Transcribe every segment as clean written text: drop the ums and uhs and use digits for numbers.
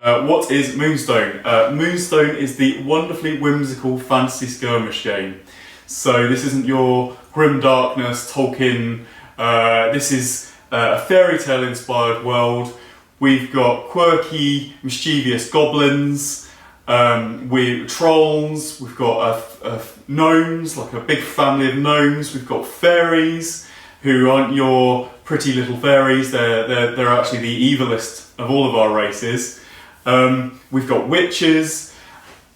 What is Moonstone? Moonstone is the wonderfully whimsical fantasy skirmish game. So this isn't your grim darkness, Tolkien. This is a fairy tale inspired world. We've got quirky, mischievous goblins, with trolls, we've got gnomes, like a big family of gnomes. We've got fairies, who aren't your pretty little fairies, they're actually the evilest of all of our races. We've got witches.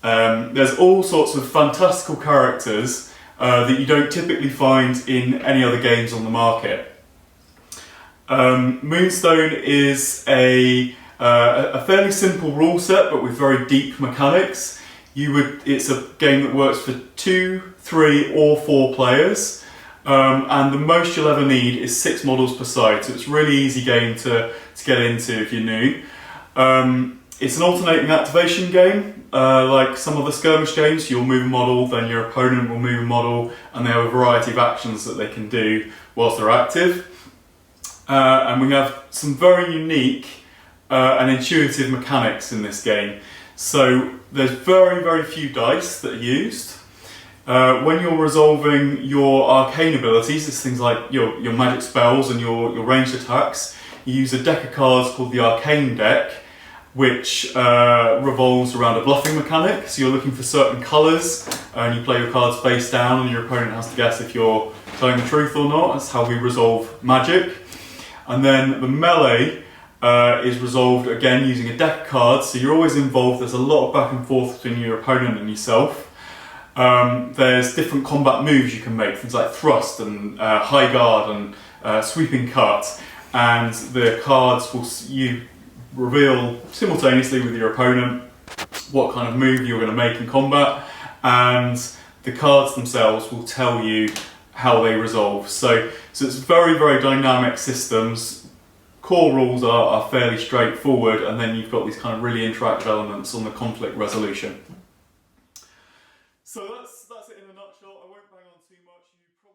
There's all sorts of fantastical characters that you don't typically find in any other games on the market. Moonstone is a fairly simple rule set, but with very deep mechanics. It's a game that works for 2, 3 or 4 players, and the most you'll ever need is 6 models per side, so it's a really easy game to get into if you're new. It's an alternating activation game, like some of the skirmish games. You'll move a model, then your opponent will move a model, and they have a variety of actions that they can do whilst they're active. And we have some very unique and intuitive mechanics in this game. So there's very, very few dice that are used. When you're resolving your arcane abilities, it's things like your magic spells and your ranged attacks, you use a deck of cards called the Arcane Deck, which revolves around a bluffing mechanic. So you're looking for certain colours, and you play your cards face down, and your opponent has to guess if you're telling the truth or not. That's how we resolve magic. And then the melee is resolved again using a deck of cards, so you're always involved. There's a lot of back and forth between your opponent and yourself. There's different combat moves you can make, things like thrust and high guard and sweeping cut, and the cards will reveal simultaneously with your opponent what kind of move you're going to make in combat, and the cards themselves will tell you how they resolve. So it's very, very dynamic systems. Core rules are fairly straightforward, and then you've got these kind of really interactive elements on the conflict resolution. So that's